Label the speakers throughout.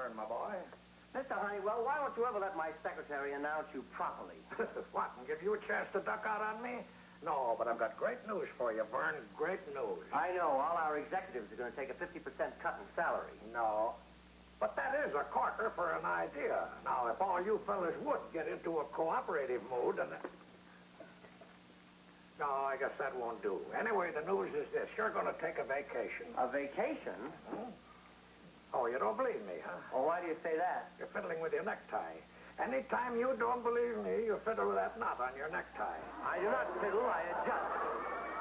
Speaker 1: Vern, my boy.
Speaker 2: Mr. Honeywell, why don't you ever let my secretary announce you properly?
Speaker 1: What, and give you a chance to duck out on me? No, but I've got great news for you, Vern. Great news.
Speaker 2: I know. All our executives are going to take a 50% cut in salary.
Speaker 1: No. But that is a corker for an idea. Now, if all you fellas would get into a cooperative mood and... No, I guess that won't do. Anyway, the news is this. You're going to take a vacation.
Speaker 2: A vacation?
Speaker 1: Hmm? Oh, you don't believe me, huh?
Speaker 2: Well, why do you say that?
Speaker 1: You're fiddling with your necktie. Anytime you don't believe me, you fiddle with that knot on your necktie.
Speaker 2: I do not fiddle, I adjust.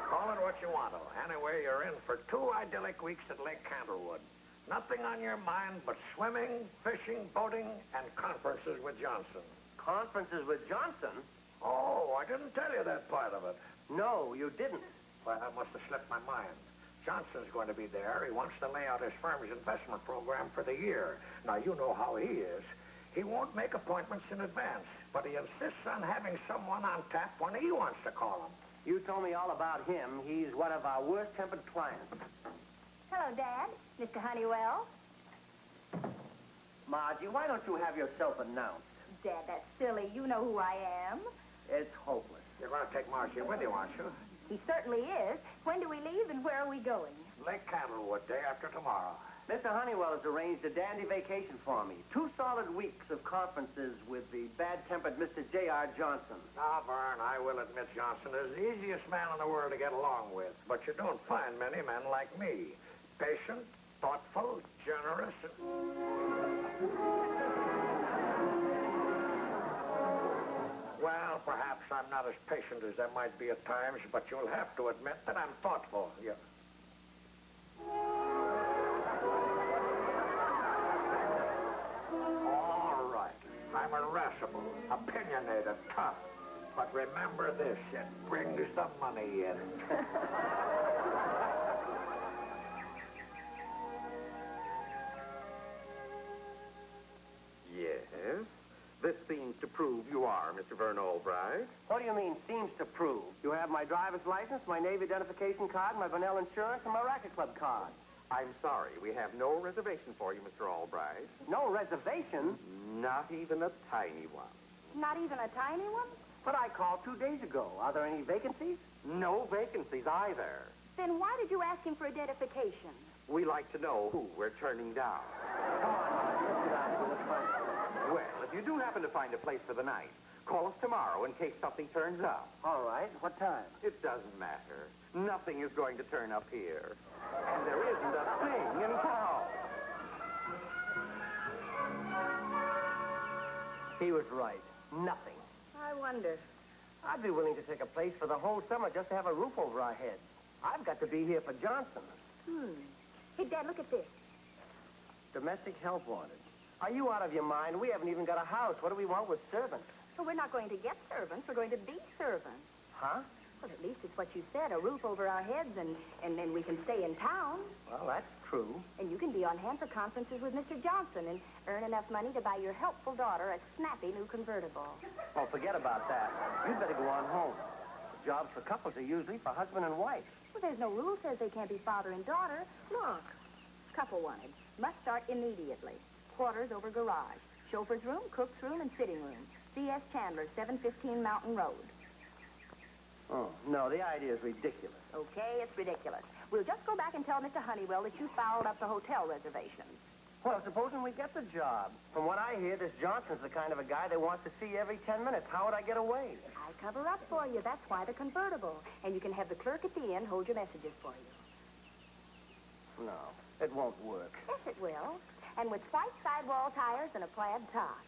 Speaker 1: Call it what you want to. Anyway, you're in for 2 idyllic weeks at Lake Candlewood. Nothing on your mind but swimming, fishing, boating, and conferences with Johnson.
Speaker 2: Conferences with Johnson?
Speaker 1: Oh, I didn't tell you that part of it.
Speaker 2: No, you didn't.
Speaker 1: Well, that must have slipped my mind. Johnson's going to be there. He wants to lay out his firm's investment program for the year. Now, you know how he is. He won't make appointments in advance, but he insists on having someone on tap when he wants to call him.
Speaker 2: You told me all about him. He's one of our worst-tempered clients.
Speaker 3: Hello, Dad. Mr. Honeywell.
Speaker 2: Margie, why don't you have yourself announced?
Speaker 3: Dad, that's silly. You know who I am.
Speaker 2: It's hopeless.
Speaker 1: You're going to take Margie with you, aren't you?
Speaker 3: He certainly is. When do we leave and where are we going?
Speaker 1: Lake Candlewood, day after tomorrow.
Speaker 2: Mr. Honeywell has arranged a dandy vacation for me. 2 solid weeks of conferences with the bad-tempered Mr. J.R. Johnson.
Speaker 1: Now, Vern, I will admit Johnson is the easiest man in the world to get along with. But you don't find many men like me. Patient, thoughtful, generous, and... Well, perhaps I'm not as patient as I might be at times, but you'll have to admit that I'm thoughtful. Yeah. All right. I'm irascible, opinionated, tough. But remember this, it brings the money in.
Speaker 4: Yes? This seems to prove you are Mr. Vern Albright.
Speaker 2: What do you mean, seems to prove? You have my driver's license, my Navy identification card, my Vanell insurance, and my racket club card.
Speaker 4: I'm sorry, we have no reservation for you, Mr. Albright.
Speaker 2: No reservation?
Speaker 4: Not even a tiny one.
Speaker 3: Not even a tiny one?
Speaker 2: But I called 2 days ago. Are there any vacancies?
Speaker 4: No vacancies either.
Speaker 3: Then why did you ask him for identification?
Speaker 4: We like to know who we're turning down.
Speaker 2: Come on, Margie, let's get out of here. Let's find it.
Speaker 4: Well, if you do happen to find a place for the night, call us tomorrow in case something turns up.
Speaker 2: All right. What time?
Speaker 4: It doesn't matter. Nothing is going to turn up here. And there isn't a thing in town.
Speaker 2: He was right. Nothing.
Speaker 3: I wonder.
Speaker 2: I'd be willing to take a place for the whole summer just to have a roof over our heads. I've got to be here for Johnson.
Speaker 3: Hey, Dad, look at this.
Speaker 2: Domestic help wanted. Are you out of your mind? We haven't even got a house. What do we want with servants?
Speaker 3: Well, we're not going to get servants. We're going to be servants.
Speaker 2: Huh?
Speaker 3: Well, at least it's what you said, a roof over our heads, and then we can stay in town.
Speaker 2: Well, that's true.
Speaker 3: And you can be on hand for conferences with Mr. Johnson and earn enough money to buy your helpful daughter a snappy new convertible.
Speaker 2: Oh, forget about that. You'd better go on home. The jobs for couples are usually for husband and wife.
Speaker 3: Well, there's no rule says they can't be father and daughter. Look, couple wanted. Must start immediately. Quarters over garage. Chauffeur's room, cook's room, and sitting room. C.S. Chandler, 715 Mountain Road.
Speaker 2: Oh, no, the idea is ridiculous.
Speaker 3: Okay, it's ridiculous. We'll just go back and tell Mr. Honeywell that you fouled up the hotel reservations.
Speaker 2: Well, supposing we get the job. From what I hear, this Johnson's the kind of a guy they want to see every 10 minutes. How would I get away?
Speaker 3: I cover up for you. That's why the convertible. And you can have the clerk at the end hold your messages for you.
Speaker 2: No, it won't work.
Speaker 3: Yes, it will. And with white sidewall tires and a plaid top.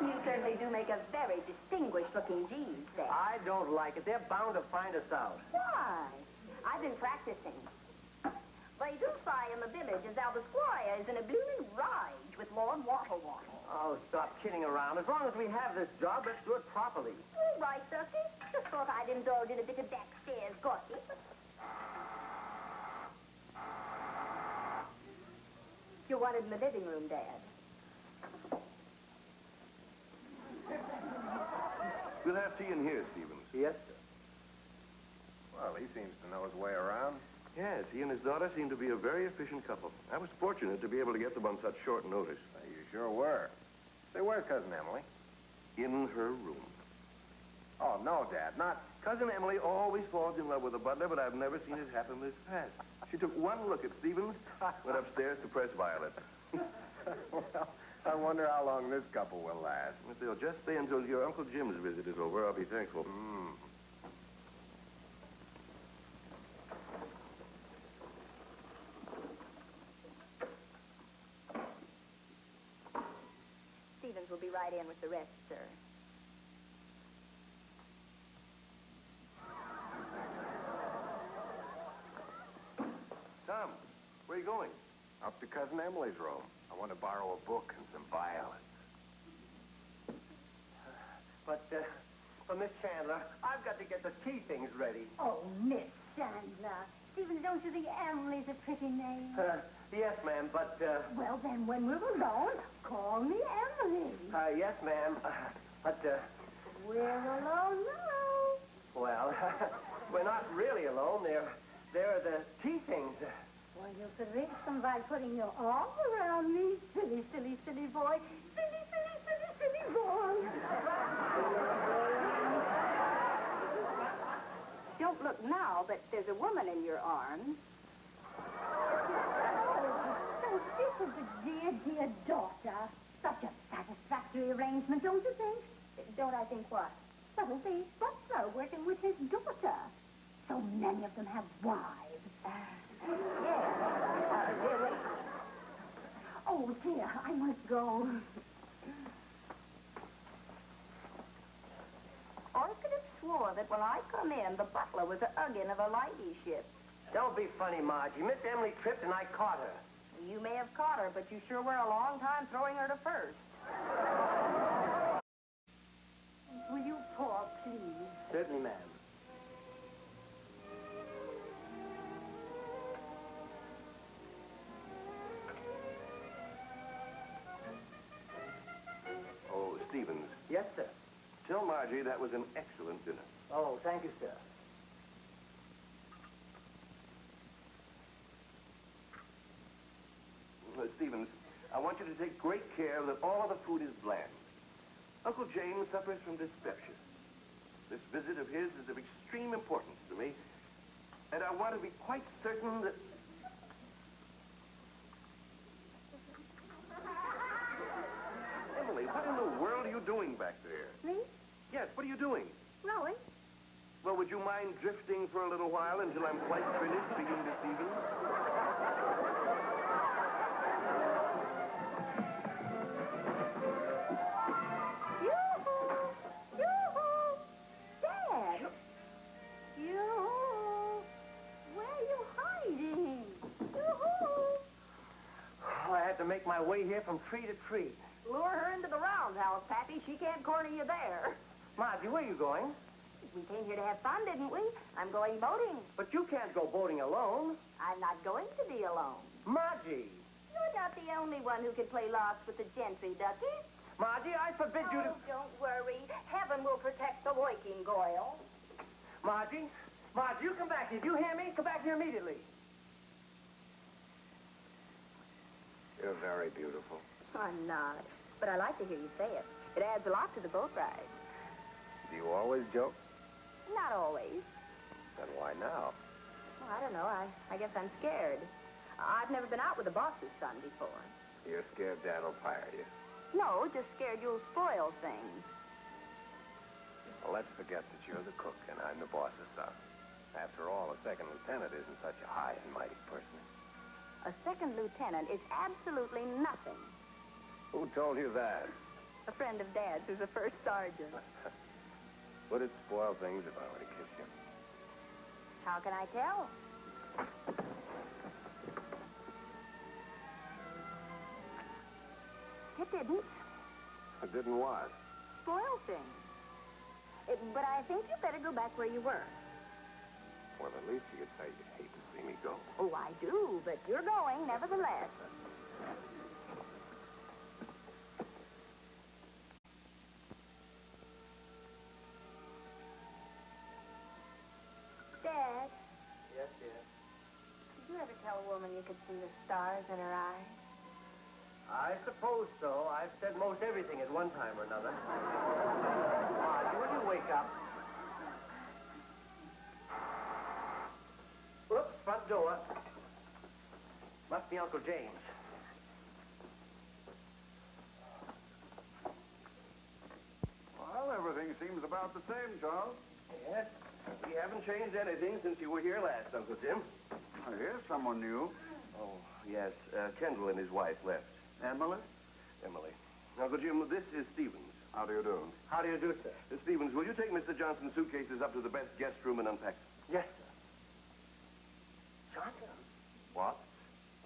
Speaker 3: You certainly do make a very distinguished-looking jeans, Dad.
Speaker 2: I don't like it. They're bound to find us out.
Speaker 3: Why? I've been practicing. They do say in the village as how the squire is in a blooming rage with Lord Wattle.
Speaker 2: Oh, stop kidding around. As long as we have this job, let's do it properly.
Speaker 3: All right, Ducky. Just thought I'd indulge in a bit of backstairs gossip. You're wanted in the living room, Dad.
Speaker 5: We'll have tea in here, Stevens.
Speaker 2: Yes, sir.
Speaker 6: Well, he seems to know his way around.
Speaker 5: Yes, he and his daughter seem to be a very efficient couple. I was fortunate to be able to get them on such short notice.
Speaker 6: You sure were. Say, where's Cousin Emily?
Speaker 5: In her room.
Speaker 6: Oh, no, Dad, not...
Speaker 5: Cousin Emily always falls in love with a butler, but I've never seen it happen this fast. She took one look at Stevens, went upstairs to press Violet.
Speaker 6: Well, I wonder how long this couple will last.
Speaker 5: If they'll just stay until your Uncle Jim's visit is over, I'll be thankful.
Speaker 3: Stevens will be right in with the rest, sir.
Speaker 5: Tom, where are you going?
Speaker 6: Up to Cousin Emily's room. I want to borrow a book and some violets.
Speaker 2: But Miss Chandler, I've got to get the tea things ready.
Speaker 7: Oh, Miss Chandler. Stevens, don't you think Emily's a pretty name?
Speaker 2: Yes, ma'am, but,
Speaker 7: Well, then, when we're alone, call me Emily.
Speaker 2: yes, ma'am, but,
Speaker 7: We're alone now.
Speaker 2: well, we're not really alone. There are the tea things.
Speaker 7: Well, you could reach them by putting your arm around me. Silly, silly, silly boy. Silly, silly, silly, silly boy.
Speaker 3: Don't look now, but there's a woman in your arms.
Speaker 7: So this is a dear, dear daughter. Such a satisfactory arrangement, don't you think?
Speaker 3: Don't I think what?
Speaker 7: Well, the butler working with his daughter. So many of them have wives.
Speaker 3: Dear, wait.
Speaker 7: Oh, dear, I must go.
Speaker 3: I could have swore that when I come in, the butler was a hugging of a ladyship.
Speaker 2: Don't be funny, Margie. Miss Emily tripped and I caught her.
Speaker 3: You may have caught her, but you sure were a long time throwing her to first.
Speaker 7: Will you pour, please?
Speaker 2: Certainly, ma'am.
Speaker 5: Oh, Stevens,
Speaker 2: Yes, sir.
Speaker 5: tell Margie that was an excellent dinner.
Speaker 2: Oh, thank you, sir.
Speaker 5: Stevens, I want you to take great care that all of the food is bland. Uncle James suffers from dyspepsia. This visit of his is of extreme importance to me, and I want to be quite certain that... Emily, what in the world are you doing back there?
Speaker 7: Me?
Speaker 5: Yes, what are you doing?
Speaker 7: Rowing?
Speaker 5: Well, would you mind drifting for a little while until I'm quite finished being deceiving?
Speaker 7: Yoo-hoo! Yoo-hoo! Dad! Yoo-hoo! Where are you hiding? Yoo-hoo!
Speaker 2: Oh, I had to make my way here from tree to tree.
Speaker 3: Lure her into the roundhouse, Pappy. She can't corner you there.
Speaker 2: Margie, where are you going?
Speaker 3: We came here to have fun, didn't we? I'm going boating.
Speaker 2: But you can't go boating alone.
Speaker 3: I'm not going to be alone.
Speaker 2: Margie!
Speaker 3: You're not the only one who can play lost with the gentry, Ducky.
Speaker 2: Margie, I forbid you to...
Speaker 3: Oh, don't worry. Heaven will protect the working Goyle.
Speaker 2: Margie? Margie, you come back here. Do you hear me? Come back here immediately.
Speaker 6: You're very beautiful.
Speaker 3: I'm not. But I like to hear you say it. It adds a lot to the boat ride.
Speaker 6: Do you always joke?
Speaker 3: Not always.
Speaker 6: Then why now?
Speaker 3: Well, I don't know. I guess I'm scared. I've never been out with a boss's son before.
Speaker 6: You're scared Dad'll fire you.
Speaker 3: No, just scared you'll spoil things.
Speaker 6: Well, let's forget that you're the cook and I'm the boss's son. After all, a second lieutenant isn't such a high and mighty person.
Speaker 3: A second lieutenant is absolutely nothing.
Speaker 6: Who told you that?
Speaker 3: A friend of Dad's who's a first sergeant.
Speaker 6: Would it spoil things if I were to kiss you?
Speaker 3: How can I tell? It didn't.
Speaker 6: It didn't what?
Speaker 3: Spoil things. But I think you better go back where you were.
Speaker 6: Well, at least you could say you'd hate to see me go.
Speaker 3: Oh, I do, but you're going nevertheless. stars in her eyes?
Speaker 2: I suppose so. I've said most everything at one time or another. Margie, will you wake up? Whoops, front door. Must be Uncle James.
Speaker 8: Well, everything seems about the same, Charles.
Speaker 5: Yes, we haven't changed anything since you were here last, Uncle Jim.
Speaker 8: Here's someone new.
Speaker 5: Oh, yes, Kendall and his wife left.
Speaker 8: Emily?
Speaker 5: Emily. Uncle Jim, this is Stevens.
Speaker 8: How do you do?
Speaker 2: How do you do, sir?
Speaker 5: Stevens, will you take Mr. Johnson's suitcases up to the best guest room and unpack them?
Speaker 2: Yes, sir. Johnson?
Speaker 8: What?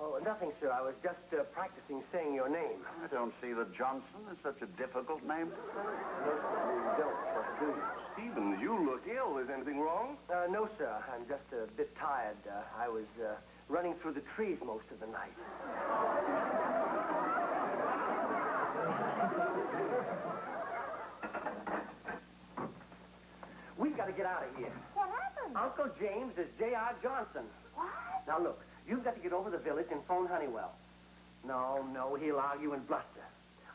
Speaker 2: Oh, nothing, sir. I was just practicing saying your name.
Speaker 8: I don't see that Johnson is such a difficult name to say.
Speaker 2: No, sir, you don't. What do you?
Speaker 5: Stevens, you look ill. Is anything wrong?
Speaker 2: No, sir. I'm just a bit tired. I was running through the trees most of the night. We got to get out of here.
Speaker 3: What happened?
Speaker 2: Uncle James is J.R. Johnson.
Speaker 3: What?
Speaker 2: Now, look, you've got to get over to the village and phone Honeywell. No, he'll argue and bluster.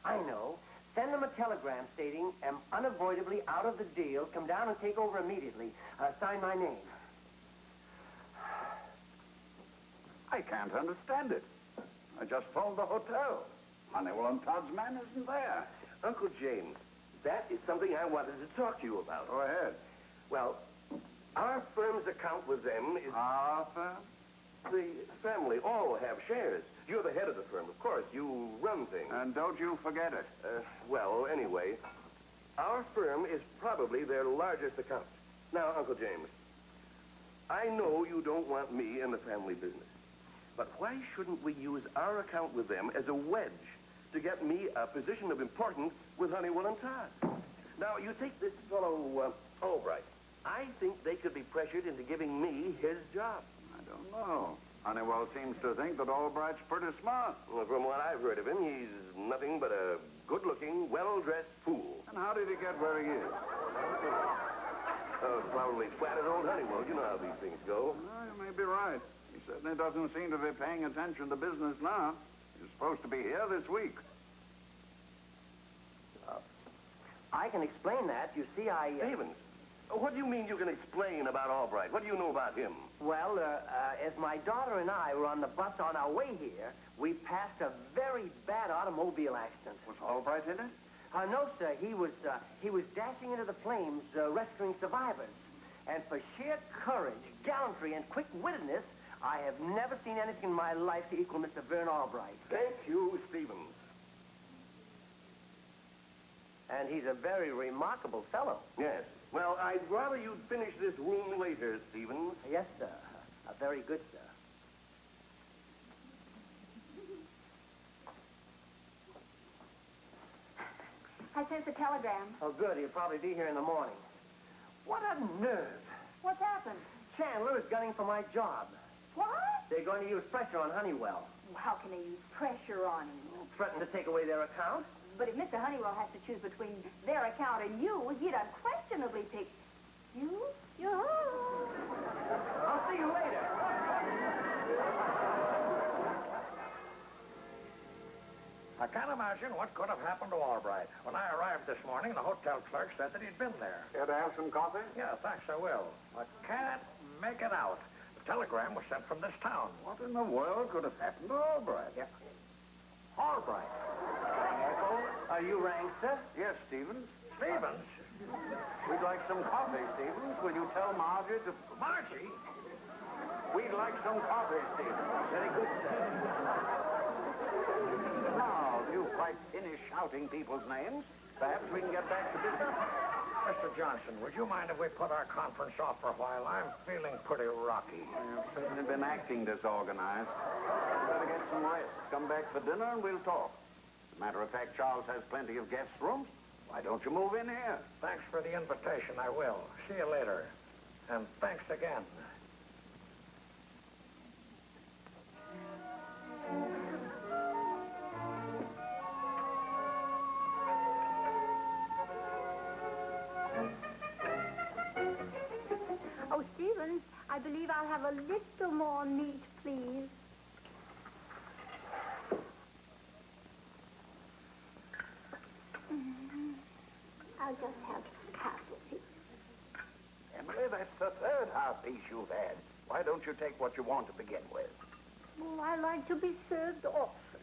Speaker 2: I know. Send him a telegram stating, am unavoidably out of the deal. Come down and take over immediately. Sign my name.
Speaker 8: I can't understand it. I just phoned the hotel. Honeywell and Todd's man isn't there.
Speaker 5: Uncle James, that is something I wanted to talk to you about.
Speaker 8: Go ahead.
Speaker 5: Well, our firm's account with them is...
Speaker 8: Our firm?
Speaker 5: The family all have shares. You're the head of the firm, of course. You run things.
Speaker 8: And don't you forget it.
Speaker 5: Well, anyway, our firm is probably their largest account. Now, Uncle James, I know you don't want me in the family business, but why shouldn't we use our account with them as a wedge to get me a position of importance with Honeywell and Todd? Now, you take this fellow, Albright. I think they could be pressured into giving me his job.
Speaker 8: I don't know. Honeywell seems to think that Albright's pretty smart.
Speaker 5: Well, from what I've heard of him, he's nothing but a good-looking, well-dressed fool.
Speaker 8: And how did he get where he is?
Speaker 5: Probably flattered old Honeywell. You know how these things go.
Speaker 8: Well, you may be right. He certainly doesn't seem to be paying attention to business now. He's supposed to be here this week.
Speaker 2: I can explain that. You see,
Speaker 5: Stevens, what do you mean you can explain about Albright? What do you know about him?
Speaker 2: Well, as my daughter and I were on the bus on our way here, we passed a very bad automobile accident.
Speaker 8: Was Albright in it?
Speaker 2: No, sir. He was dashing into the flames, rescuing survivors. And for sheer courage, gallantry, and quick-wittedness, I have never seen anything in my life to equal Mr. Vern Albright.
Speaker 5: Thank you, Stevens.
Speaker 2: And he's a very remarkable fellow.
Speaker 5: Yes. Well, I'd rather you'd finish this room later, Stevens.
Speaker 2: Yes, sir. Very good, sir.
Speaker 3: I sent the telegram.
Speaker 2: Oh, good. He'll probably be here in the morning. What a nerve.
Speaker 3: What's happened?
Speaker 2: Chandler is gunning for my job.
Speaker 3: What?
Speaker 2: They're going to use pressure on Honeywell.
Speaker 3: How can they use pressure on him?
Speaker 2: Threaten to take away their account.
Speaker 3: But if Mr. Honeywell has to choose between their account and you, he'd unquestionably pick you. You.
Speaker 2: I'll see you later.
Speaker 1: I can't imagine what could have happened to Albright. When I arrived this morning, the hotel clerk said that he'd been there.
Speaker 8: Care to have some coffee?
Speaker 1: Yeah, thanks, I will. I can't make it out. The telegram was sent from this town.
Speaker 8: What in the world could have happened to Albright?
Speaker 1: Yeah. Albright.
Speaker 2: Are you rang, sir?
Speaker 8: Yes, Stevens.
Speaker 1: Stevens?
Speaker 8: We'd like some coffee, Stevens. Will you tell Margie to...
Speaker 1: Margie?
Speaker 8: We'd like some coffee, Stevens.
Speaker 2: Very good, sir.
Speaker 8: Now, you quite finished shouting people's names. Perhaps we can get back to business.
Speaker 1: Mr. Johnson, would you mind if we put our conference off for a while? I'm feeling pretty rocky.
Speaker 8: You've certainly been acting disorganized. Better get some rest. Come back for dinner and we'll talk. As a matter of fact, Charles has plenty of guest rooms. Why don't you move in here?
Speaker 1: Thanks for the invitation, I will. See you later. And thanks again.
Speaker 7: Oh, Stevens, I believe I'll have a little more meat, please. just have half a piece.
Speaker 8: Emily, that's the third half piece you've had. Why don't you take what you want to begin with?
Speaker 7: Oh, I like to be served often.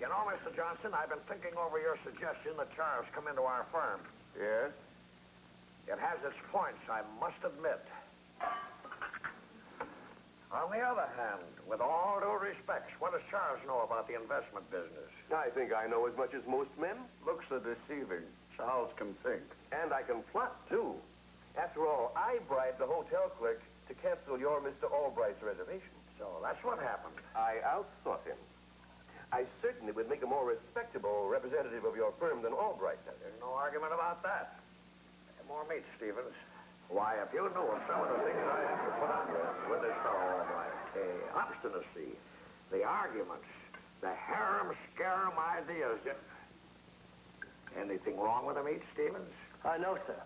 Speaker 1: You know, Mr. Johnson, I've been thinking over your suggestion that Charles come into our firm.
Speaker 8: Yes?
Speaker 1: It has its points, I must admit. On the other hand, with all due respects, what does Charles know about the investment business?
Speaker 5: I think I know as much as most men.
Speaker 8: Looks are deceiving. Charles can think.
Speaker 5: And I can plot, too. After all, I bribed the hotel clerk to cancel your Mr. Albright's reservation.
Speaker 1: So that's what happened.
Speaker 5: I outthought him. I certainly would make a more respectable representative of your firm than Albright does.
Speaker 1: There's no argument about that. More meat, Stevens. Why, if you knew of some of the things I have to put up with this fellow Albright, the obstinacy, the arguments, the harem-scarum ideas. Anything wrong with the meat, Stevens?
Speaker 2: No, sir.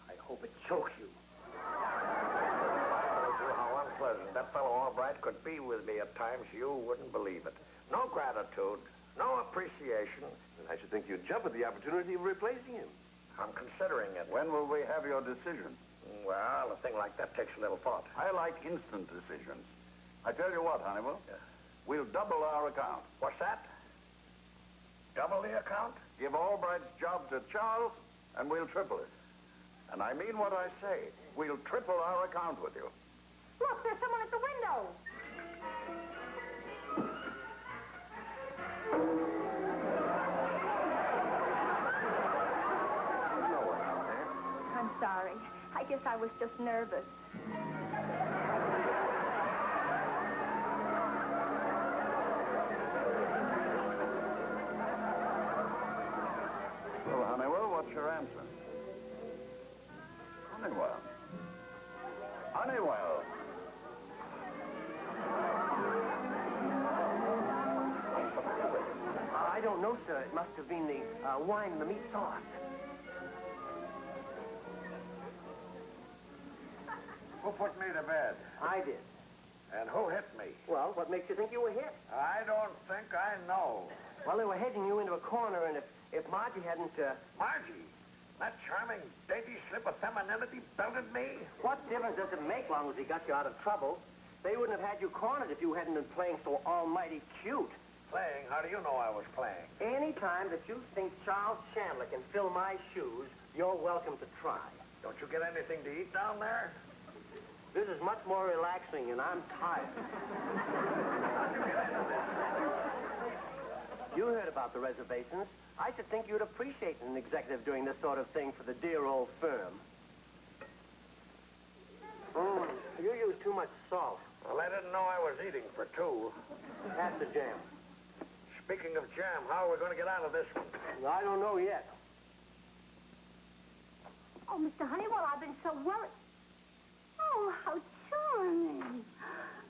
Speaker 2: I hope it chokes you.
Speaker 1: I told you how unpleasant that fellow Albright could be with me at times. You wouldn't believe it. No gratitude, no appreciation.
Speaker 5: And I should think you'd jump at the opportunity of replacing him.
Speaker 1: I'm considering it.
Speaker 8: When will we have your decision?
Speaker 1: Well, a thing like that takes a little thought.
Speaker 8: I like instant decisions. I tell you what, Honeywell. We'll double our account.
Speaker 1: What's that? Double the account?
Speaker 8: Give Albright's job to Charles, and we'll triple it. And I mean what I say. We'll triple our account with you.
Speaker 7: Look, there's someone at the window.
Speaker 3: I'm sorry. I guess I was just nervous.
Speaker 8: So, Honeywell, what's your answer? Honeywell. Honeywell.
Speaker 2: I don't know, sir. It must have been the wine and the meat sauce.
Speaker 1: Who put me to bed?
Speaker 2: I did.
Speaker 1: And who hit me?
Speaker 2: Well, what makes you think you were hit?
Speaker 1: I don't think I know.
Speaker 2: Well, they were heading you into a corner, and if Margie hadn't,
Speaker 1: Margie, that charming, dainty slip of femininity belted me?
Speaker 2: what difference does it make long as he got you out of trouble? They wouldn't have had you cornered if you hadn't been playing so almighty cute.
Speaker 1: Playing? How do you know I was playing?
Speaker 2: Any time that you think Charles Chandler can fill my shoes, you're welcome to try.
Speaker 1: Don't you get anything to eat down there?
Speaker 2: This is much more relaxing, and I'm tired. You heard about the reservations. I should think you'd appreciate an executive doing this sort of thing for the dear old firm. You use too much salt.
Speaker 1: Well, I didn't know I was eating for two.
Speaker 2: That's the jam.
Speaker 1: Speaking of jam, how are we going to get out of this one?
Speaker 2: I don't know yet.
Speaker 7: Oh, Mr. Honeywell, I've been so worried. Oh, how charming.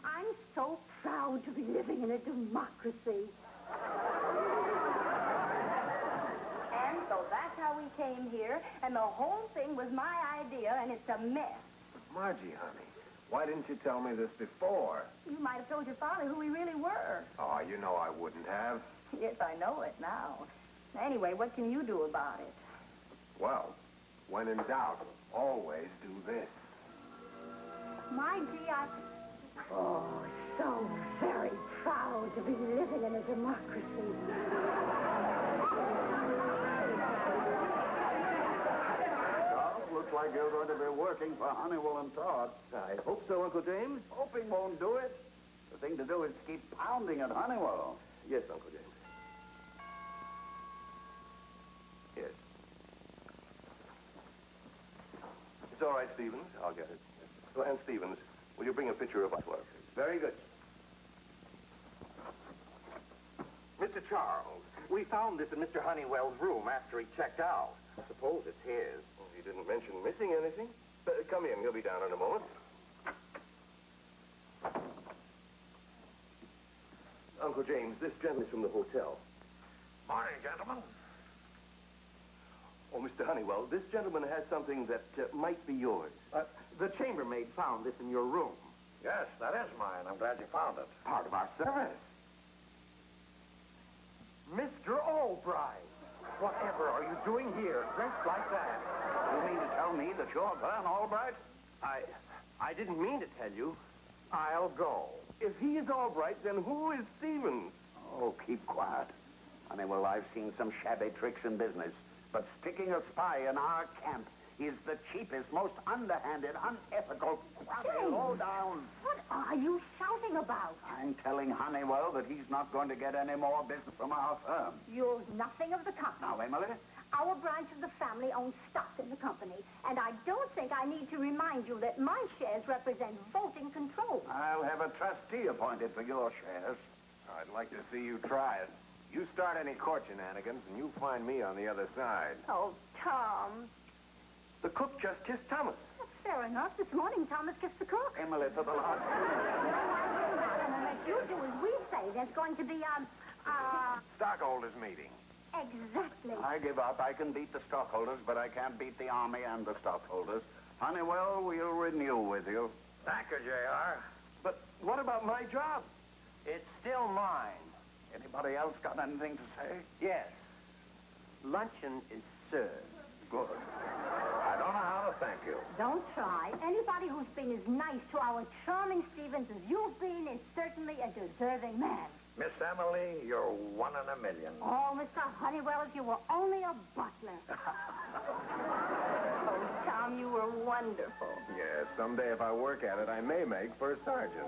Speaker 7: I'm so proud to be living in a democracy.
Speaker 3: And so that's how we came here, and the whole thing was my idea, and it's a mess.
Speaker 6: Margie, honey, why didn't you tell me this before?
Speaker 3: You might have told your father who we really were.
Speaker 6: Oh, you know I wouldn't have.
Speaker 3: Yes, I know it now. Anyway, what can you do about it?
Speaker 6: Well, when in doubt, always do this.
Speaker 7: Margie, Oh, so very proud to be living in a democracy.
Speaker 8: Charles, looks like you're going to be working for Honeywell and Todd.
Speaker 2: I hope so, Uncle James.
Speaker 8: Hoping won't do it. The thing to do is keep pounding at Honeywell.
Speaker 5: Yes, Uncle James. Yes. It's all right, Stevens. I'll get it. Oh, and Stevens, will you bring a picture of butler?
Speaker 2: Very good.
Speaker 4: Mr. Charles, we found this in Mr. Honeywell's room after he checked out. I suppose it's his.
Speaker 5: Well, he didn't mention missing anything. Come in. He'll be down in a moment. Uncle James, this gentleman's from the hotel.
Speaker 1: Morning, gentlemen.
Speaker 5: Oh, Mr. Honeywell, this gentleman has something that might be yours.
Speaker 4: The chambermaid found this in your room.
Speaker 1: Yes, that is mine. I'm glad you found it.
Speaker 4: Part of our service. Mr. Albright! Whatever are you doing here, dressed like that?
Speaker 8: You mean to tell me that you're Vern Albright?
Speaker 2: I didn't mean to tell you.
Speaker 4: I'll go. If he is Albright, then who is Stevens?
Speaker 8: Oh, keep quiet. Well, I've seen some shabby tricks in business, but sticking a spy in our camp is the cheapest, most underhanded, unethical, crummy,
Speaker 7: James!
Speaker 8: low-down.
Speaker 7: What are you shouting about?
Speaker 8: I'm telling Honeywell that he's not going to get any more business from our firm.
Speaker 7: You're nothing of the kind.
Speaker 8: Now, Emily,
Speaker 7: Our branch of the family owns stock in the company, and I don't think I need to remind you that my shares represent voting control.
Speaker 8: I'll have a trustee appointed for your shares.
Speaker 6: I'd like to see you try it. You start any court shenanigans, and you find me on the other side.
Speaker 7: Oh, Tom.
Speaker 4: The cook just kissed Thomas.
Speaker 7: That's fair enough. This morning, Thomas kissed the cook.
Speaker 8: Emily, for the last...
Speaker 7: And unless you do as we say, there's going to be
Speaker 6: Stockholders meeting.
Speaker 7: Exactly.
Speaker 8: I give up. I can beat the stockholders, but I can't beat the Army and the stockholders. Honeywell, we'll renew with you.
Speaker 1: Thank you, J.R.
Speaker 4: But what about my job?
Speaker 2: It's still mine.
Speaker 8: Anybody else got anything to say?
Speaker 2: Yes. Luncheon is served.
Speaker 8: Good.
Speaker 1: I don't know how to thank you.
Speaker 7: Don't try. Anybody who's been as nice to our charming Stevens as you've been is certainly a deserving man.
Speaker 1: Miss Emily, you're one in a million.
Speaker 7: Oh, Mr. Honeywell, if you were only a butler.
Speaker 3: Oh, Tom, you were wonderful.
Speaker 6: Yes, someday if I work at it, I may make first sergeant.